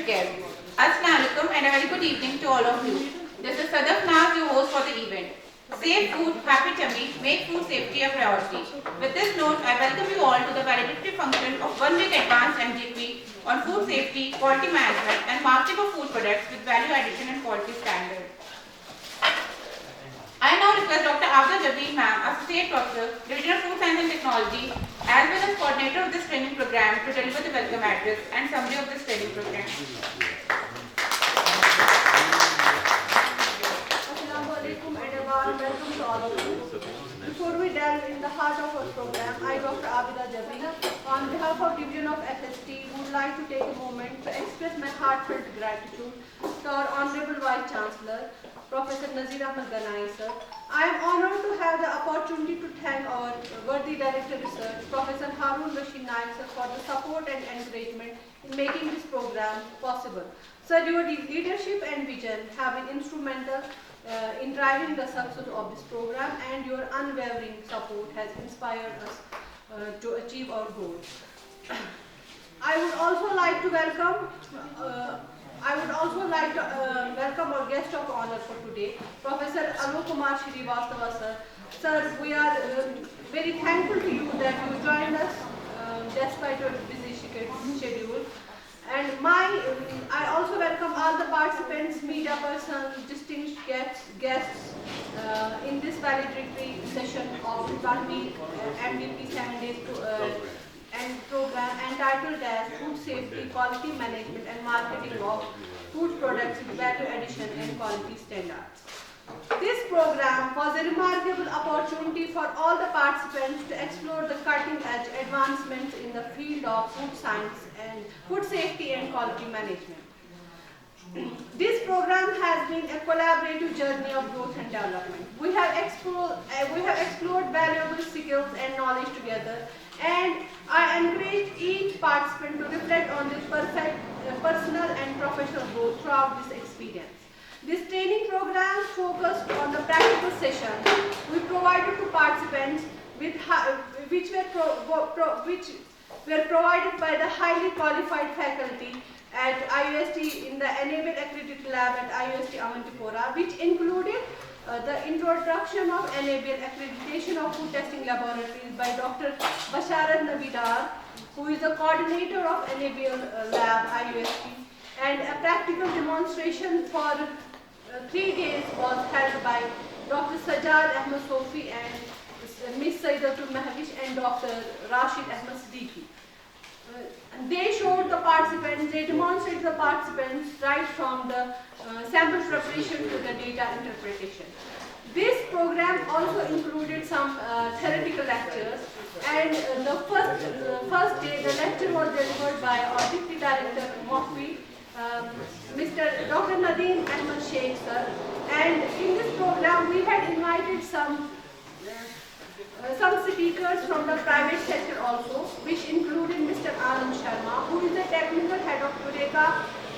guests. Assalamu alaikum and a very good evening to all of you. This is Sadaf Naz, your host for the event. Safe food, happy tummy, make food safety a priority. With this note, I welcome you all to the validatory function of 1 week advanced MGP on food safety, quality management and marketing of food products with value addition and quality standards. I now request Dr. AABIDA JABEEN ma'am, Associate Professor, Division of Food Science and Technology, as well as Coordinator of this training program to deliver the welcome address and summary of this training program. Assalamu alaikum and a warm welcome to all of you. Before we delve in the heart of our program, I, Dr. AABIDA JABEEN, on behalf of Division of FST, would like to take a moment to express my heartfelt gratitude to our Honorable Vice Chancellor, Professor Nazir Ahmad Ganai sir. I am honored to have the opportunity to thank our worthy Director Research, Professor Harun Rashid Naik sir, for the support and encouragement in making this program possible. Sir, your leadership and vision have been instrumental in driving the success of this program, and your unwavering support has inspired us to achieve our goals. I would also like to welcome our guest of honor for today, Professor Alok Kumar Srivastava sir. Sir, we are very thankful to you that you joined us despite your busy schedule. And I also welcome all the participants, media persons, distinguished guests in this valedictory session of 1 week MDP 7 days and program entitled as Food Safety, Quality Management and Marketing of Food Products with Value Addition and Quality Standards. This program was a remarkable opportunity for all the participants to explore the cutting-edge advancements in the field of food science and food safety and quality management. This program has been a collaborative journey of growth and development. We have explored valuable skills and knowledge together, and I encourage each participant to reflect on their personal and professional growth throughout this experience. This training program focused on the practical sessions we provided to participants which were provided by the highly qualified faculty at IUST in the enabled accredited lab at IUST Avantipora, which included the introduction of enabled accreditation of food testing laboratories by Dr. Basharat Navidar, who is the coordinator of enabled lab IUST, and a practical demonstration for 3 days was held by Dr. Sajjad Ahmed Sofi and Ms. Saidatul Mahwish and Dr. Rashid Ahmed Siddiqui. They showed the participants, they demonstrated the participants right from the sample preparation to the data interpretation. This program also included some theoretical lectures, and the first day the lecture was delivered by our Deputy Director Mokwi, Mr. Dr. NADEEM Ahmad SHEIKH sir, and in this program we had invited some speakers from the private sector also, which included Mr. Anand Sharma, who is the technical head of Eureka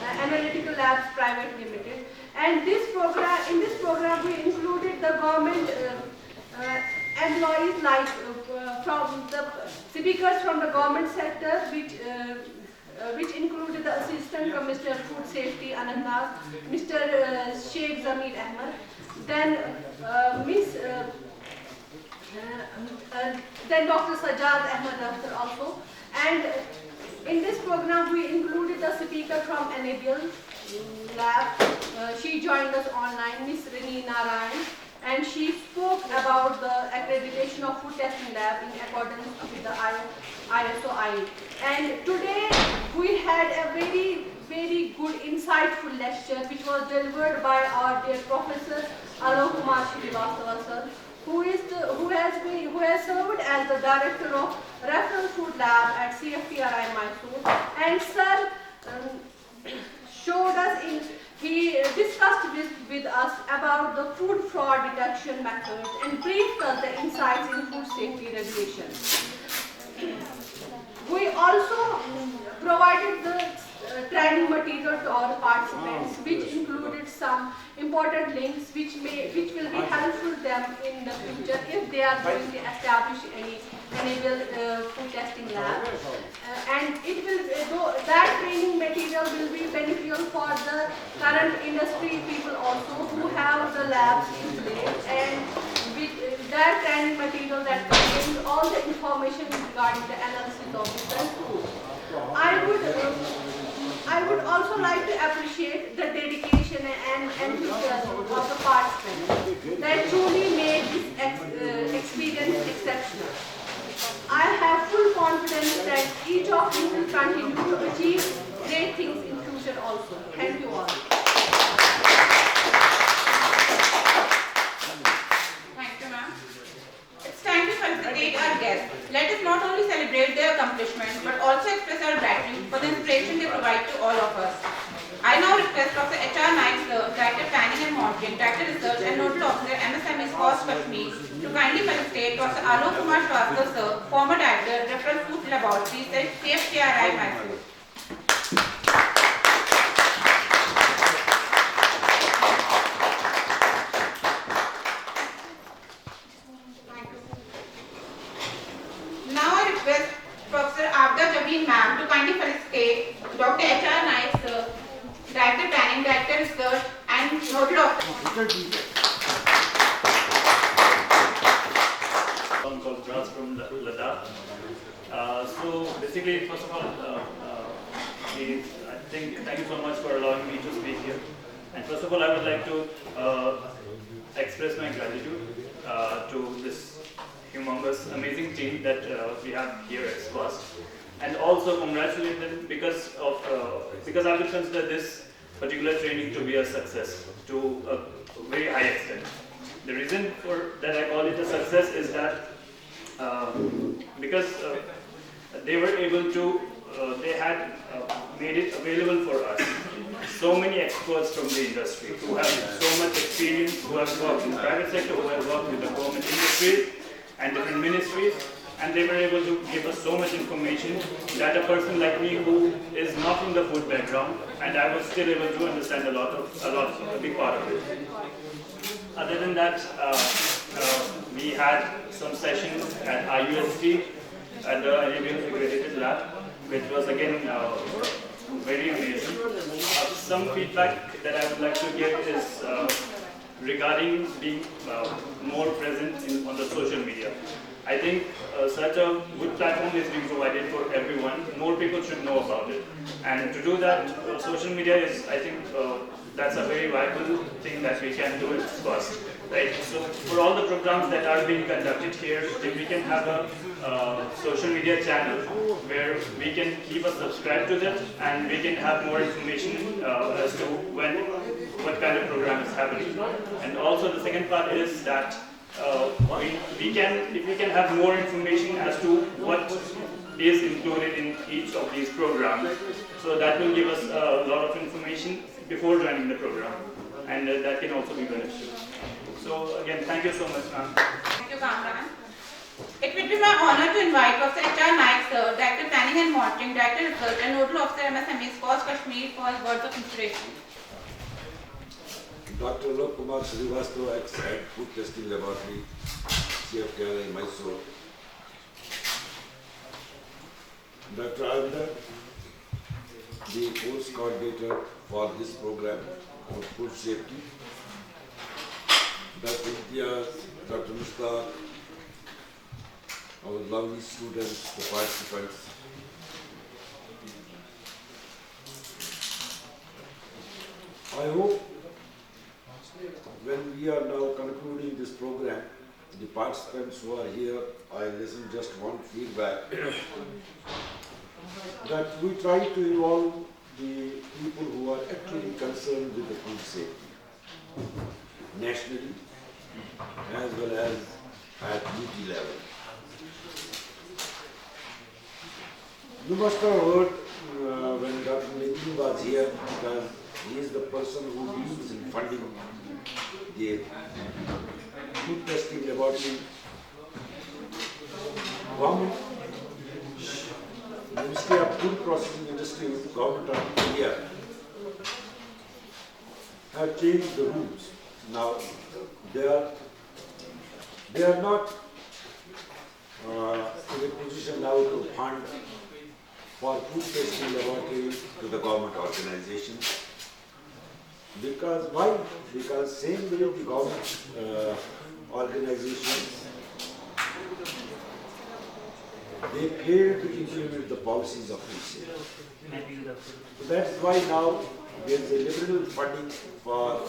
Analytical Labs Private Limited. And in this program we included the government employees like from the speakers from the government sector, which included the Assistant Commissioner Food Safety Anandnag, Mr. Sheikh Zamir Ahmed, then Dr. Sajjad Ahmed also. And in this program we included the speaker from Enabled Lab. She joined us online, Ms. Rini Narayan, and she spoke about the accreditation of food testing lab in accordance with the ISO-IE. And today we had a very, very good, insightful lecture which was delivered by our dear Professor Alok Kumar Srivastava sir, who has served as the Director of Referral Food Lab at CFTRI Mysore. And sir he discussed with us about the food fraud detection methods and briefed us the insights in food safety regulations. We also provided the training material to our participants, which included some important links which will be helpful to them in the future if they are going to establish any enabled food testing lab. And that training material will be beneficial for the current industry people also who have the labs in place, and with that training material that contains all the information regarding the analysis of different food. I would also like to appreciate the dedication and enthusiasm of the participants that truly made this experience exceptional. I have full confidence that each of you will continue to achieve great things in future also. Thank you all. Thank you, ma'am. It's time to felicitate our guests. Let us not only celebrate their accomplishments, but also express our gratitude for the inspiration they provide to all of us. I now request Dr. H.R. Naik, sir, Director Planning and Monitoring, Director Research and Nodal Officer, MSME Cost Kashmir, to kindly felicitate Dr. Alok Kumar Shrivastava, sir, former Director, Reference Food Laboratories, CFTRI, Mysore. Now I request Professor AABIDA JABEEN ma'am to kindly felicitate Dr. H.R. Naik, sir, Director Planning, Director Research and Nodal Officer. I'm called Dras from Ladakh. So basically, first of all, thank you so much for allowing me to speak here. And first of all, I would like to express my gratitude to this humongous, amazing team that we have here at SQUAST, and also congratulate them because I would consider this particular training to be a success to a very high extent. The reason for that I call it a success is that because they were able to, they had made it available for us. So many experts from the industry who have so much experience, who have worked in the private sector, who have worked with the government industries and different ministries, and they were able to give us so much information that a person like me who is not from the food background, and I was still able to understand a big part of it. Other than that, we had some sessions at IUST at the NADEEM Accredited Lab, which was again very amazing. Some feedback that I would like to give is regarding being more present on the social media. I think such a good platform is being provided for everyone. More people should know about it. And to do that, social media is, I think, that's a very viable thing that we can do at SQUAST. Right? So for all the programs that are being conducted here, if we can have a social media channel where we can keep us subscribed to them and we can have more information as to what kind of program is happening. And also the second part is that if we can have more information as to what is included in each of these programs, so that will give us a lot of information before joining the program, and that can also be beneficial. So again, thank you so much, ma'am. Thank you, Kamran. It will be my honor to invite Professor H.R. Naik, sir, Director Planning and Monitoring, Director Research and Nodal Officer, MSME Cost Kashmir, for his words of inspiration. Dr. Alok Kumar Shrivastava, ex-head Food Testing Laboratory, CFTRI, Mysore. Dr. AABIDA, the course coordinator for this program on food safety. Dr. Imtiaz, Dr. Mushtaq, our lovely students, the participants. I hope when we are now concluding this program, the participants who are here, I listen just one feedback, that we try to involve the people who are actually concerned with the food safety, nationally as well as at UT level. You must have heard when Dr. NADEEM was here, because he is the person who deals in funding the food testing laboratory. Government, Ministry of Food Processing Industry, Government of India have changed the rules. Now they are not in a position now to fund for food testing laboratory to the government organizations. Because why? Because same way the government organizations, they fail to implement the policies of food safety. So that's why now there is a liberal funding for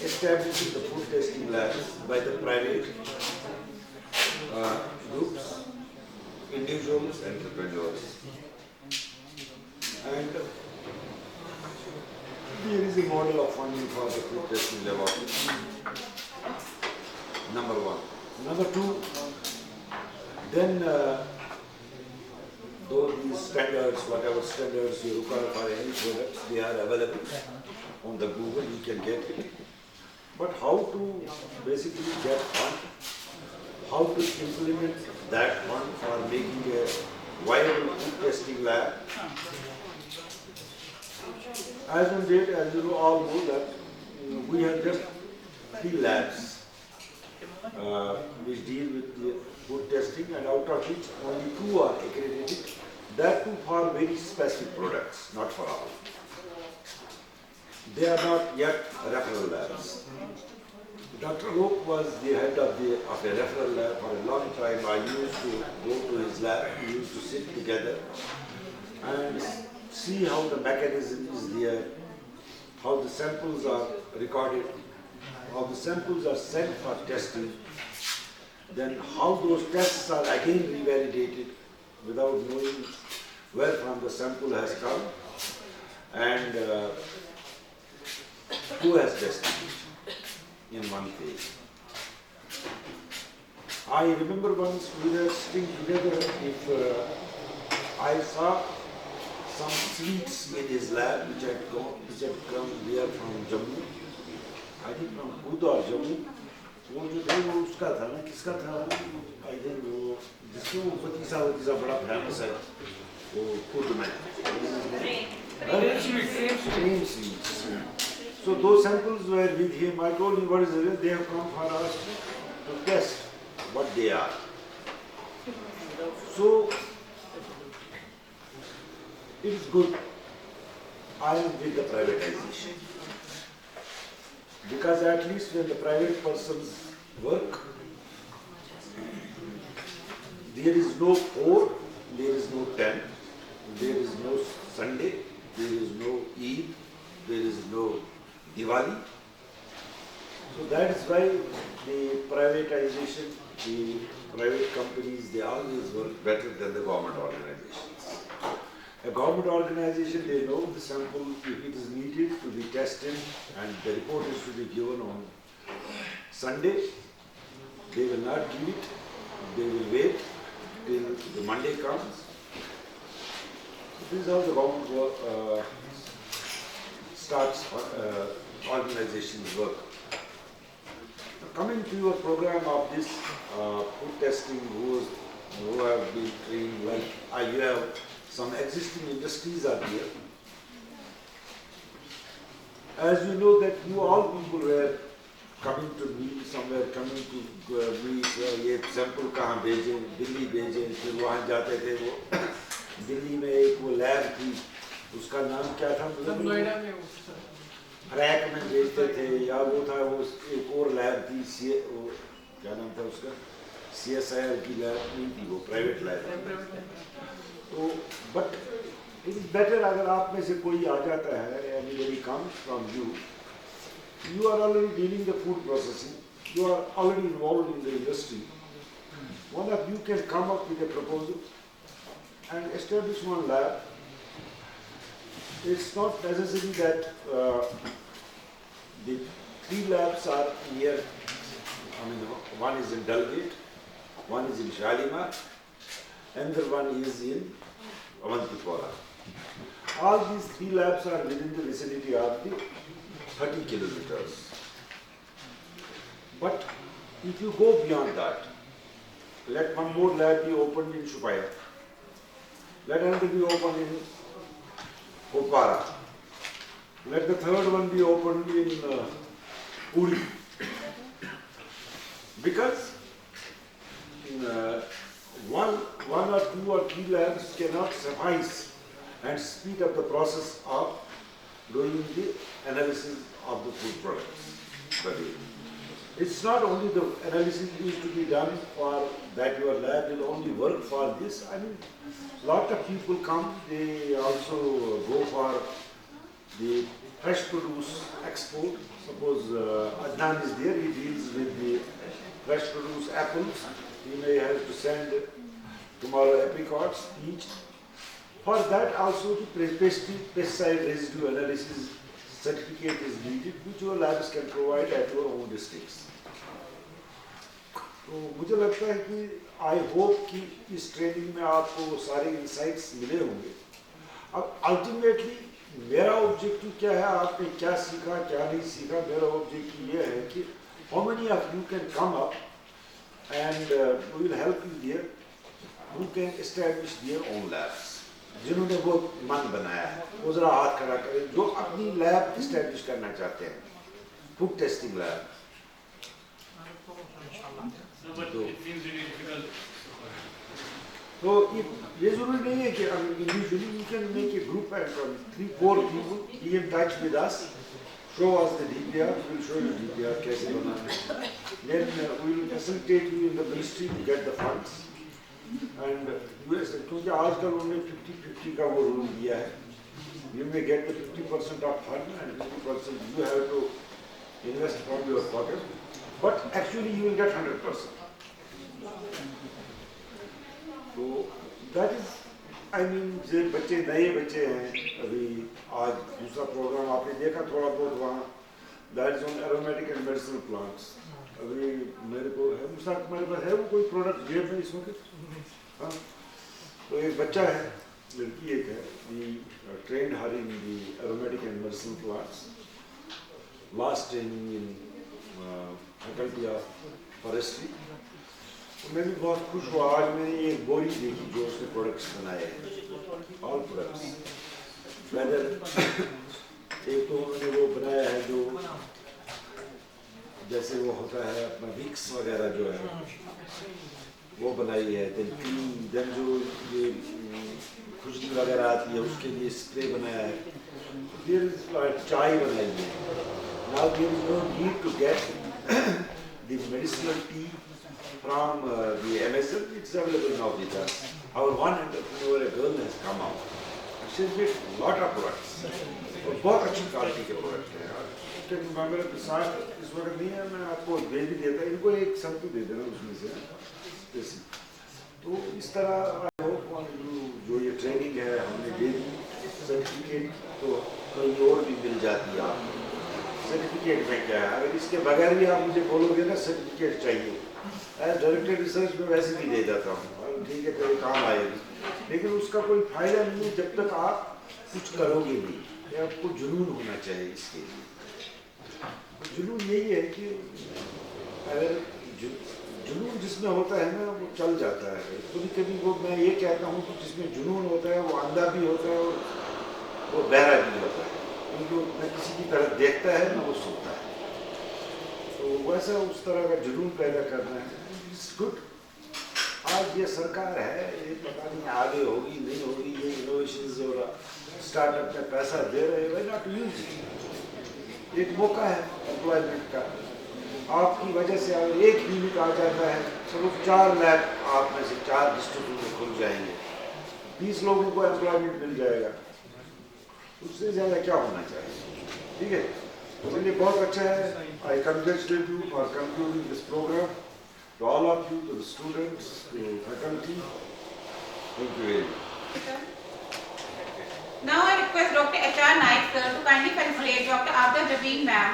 establishing the food testing labs by the private groups, individuals, entrepreneurs. And there is a model of funding for the food testing laboratory. Number one. Number two, then though these standards, whatever standards you require for any products, they are available on the Google, you can get it. But how to basically get fund, how to implement that fund for making a viable food testing lab. As on date, as you all know that we have just 3 labs which deal with the food testing, and out of which only 2 are accredited. That too for very specific products, not for all. They are not yet referral labs. Dr. Oak was the head of a referral lab for a long time. I used to go to his lab, we used to sit together and see how the mechanism is there, how the samples are recorded, how the samples are sent for testing, then how those tests are again revalidated without knowing where from the sample has come and who has tested it in one phase. I remember once we were sitting together, I saw some sweets in his lab which had come there from Jammu, I think from Kuda or Jammu. वो जो थे वो उसका था ना, किसका था? I think वो जिसको वो पतीसा बड़ा फेमस है, वो खुद में. Same sweets. So those samples were with him. I told him what is it? They have come for us to test what they are. So it is good. I am with the privatization. Because at least when the private persons work, there is no 4, there is no 10, there is no Sunday, there is no Eid, there is no Diwali. So that is why the privatization, the private companies, they always work better than the government organizations. A government organization, they know the sample, if it is needed to be tested and the report is to be given on Sunday, they will not give it, they will wait till the Monday comes. This is how the government starts organizations work. Now, coming to your program of this food testing, who have been trained, like you have some existing industries are here. As you know that you all people were coming to me, somewhere coming to me, ये sample कहाँ भेजें, दिल्ली भेजें, फिर वहाँ जाते थे वो दिल्ली में एक वो लैब थी, उसका नाम क्या था? नोएडा में रैक में भेजते थे, या वो था वो एक और लैब थी, वो क्या नाम था उसका? CSIR की लैब नहीं थी, वो प्राइवेट लैब. तो but it is better अगर आप में से कोई आ जाता है, anybody comes from you are already dealing the food processing, you are already involved in the industry. One of you can come up with a proposal and establish one lab. It's not necessary that the 3 labs are here. I mean, one is in Dalgate, one is in Shalimar, another one is in Avantipora. All these 3 labs are within the vicinity of the 30 kilometers. But if you go beyond that, let one more lab be opened in Shupaya, let another be opened in Opara, let the third one be opened in Puri. Because one or two or three labs cannot suffice and speed up the process of doing the analysis of the food products. But it's not only the analysis needs to be done for that your lab will only work for this. I mean, lot of people come, they also go for the fresh produce export. Suppose Adnan is there, he deals with the fresh produce apples. He may have to send tomorrow apricots, peach. For that also the pesticide residue analysis certificate is needed, which your labs can provide at your own districts. तो मुझे लगता है कि I hope कि इस training में आपको सारे इंसाइट्स मिले होंगे. अब अल्टीमेटली मेरा ऑब्जेक्टिव क्या है, आपने क्या सीखा क्या नहीं सीखा, मेरा ऑब्जेक्टिव ये है कि how many of you can come up and we will help you there who can establish their own labs. जिन्होंने वो मन बनाया है वो जरा हाथ खड़ा करें जो अपनी लैब इस्टेब्लिश करना चाहते हैं, फूड टेस्टिंग लैब. तो ये जरूरी नहीं है कि individually you can make a group and 3-4 people be in touch with us, show us the DPR, we will show you DPR कैसे बनाना है. Then we will facilitate you in the ministry to get the funds. And US, क्योंकि आजकल उन्होंने 50-50 का वो rule दिया है. You may get the 50% of fund and 50% you have to invest from your pocket, but actually you will get 100%. So that is, I mean, जो बच्चे नए बच्चे हैं, अभी आज दूसरा प्रोग्राम आपने देखा थोड़ा बहुत वहाँ, that is on aromatic and medicinal plants. अभी मेरे को है, मेरे पास है वो कोई प्रोडक्ट जेब में इसमें के? हाँ, तो एक बच्चा है, लड़की एक है, we trained her in the aromatic and medicinal plants. Last training in faculty of forestry. तो मैं भी बहुत खुश हुआ. आज मैंने एक बोरी देखी जो उसने प्रोडक्ट्स बनाए हैं, ऑल प्रोडक्ट्स. वेदर एक तो उन्होंने वो बनाया है जो जैसे वो होता है अपना विक्स वगैरह जो है वो बनाई है. देन जो ये खुशबू वगैरह आती है उसके लिए स्प्रे बनाया है. फिर चाय बनाई है. Now there is no need to get the medicinal tea from the MSME. It's available now with us. Our one entrepreneur, a girl, has come out. She's made a lot of products. और बहुत अच्छी quality के product हैं यार. मेरे साथ इस वक्त नहीं है, मैं आपको भेज भी देता. इनको एक सब्जी दे देना उसमें से. तो इस तरह जो ये ट्रेनिंग है हमने दे दी. सर्टिफिकेट तो कहीं और भी मिल जाती है आपको. सर्टिफिकेट में क्या है, अगर इसके बगैर भी आप मुझे बोलोगे ना सर्टिफिकेट चाहिए, एज डायरेक्टर रिसर्च में वैसे भी दे जाता हूँ, ठीक है कोई काम आएगी, लेकिन उसका कोई फायदा नहीं है जब तक आप कुछ करोगे नहीं. आपको जुनून होना चाहिए इसके लिए. जुनून यही है कि अगर जुनून जिसमें होता है ना वो चल जाता है. कभी कभी वो मैं ये कहता हूँ कि जिसमें जुनून होता है वो अंधा भी होता है और वो बहरा भी होता है, क्योंकि न किसी की तरफ देखता है न वो सुनता है. तो वैसा उस तरह का जुनून पैदा करना है. It's good. आज ये सरकार है, ये पता नहीं आगे होगी नहीं होगी, ये इनोवेशंस और स्टार्टअप में पैसा दे रहे हैं, व्हाई नॉट यूज इट. एक मौका है एम्प्लॉयमेंट का. आपकी वजह से अगर एक यूनिट आ जाता है, चलो 4 लैब आप में से 4 डिस्ट्रिक्ट में खुल जाएंगे, 20 लोगों को एम्प्लॉयमेंट मिल जाएगा. उससे ज़्यादा क्या होना चाहिए. ठीक है, चलिए बहुत अच्छा है. I congratulate you for concluding this program. To all of you, to the students, to faculty, thank you very much. Now I request Dr. H.R. Naik sir to kindly facilitate Dr. AABIDA JABEEN ma'am,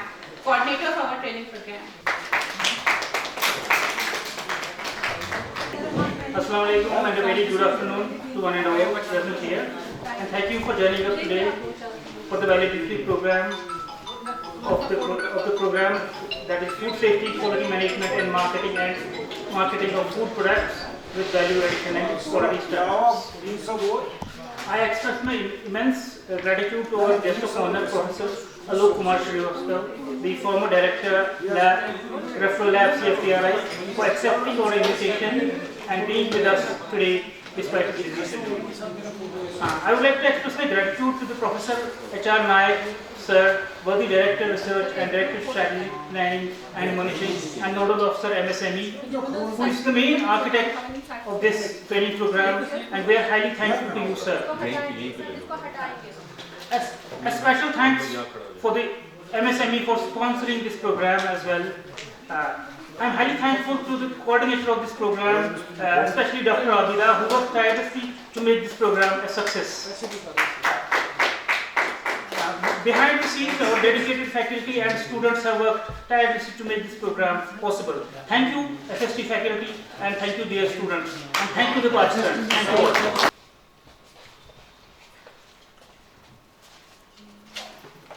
coordinator of our training program. Assalamu alaikum and a very good afternoon to one and all present here, and thank you for joining us today for the valedictory program of the program, that is food safety, quality management and marketing of food products with value addition and quality standards. I express my immense gratitude to our guest of honor, Professor Alok Kumar Srivastava, the former director, Referral Lab CFTRI, for accepting our invitation and being with us today despite his busy schedule. I would like to express my gratitude to the Professor H.R. Naik, Sir, Worthy Director Research and Director Strategic Planning and Monitoring and Nodal Officer MSME, who is the main architect of this training program, and we are highly thankful to you, sir. A special thanks for the MSME for sponsoring this program as well. I am highly thankful to the coordinator of this program, especially Dr. AABIDA, who worked tirelessly to make this program a success. Behind the scenes, our dedicated faculty and students have worked tirelessly to make this program possible. Thank you, FST faculty, and thank you, dear students, and thank you, the participants. Thank you all.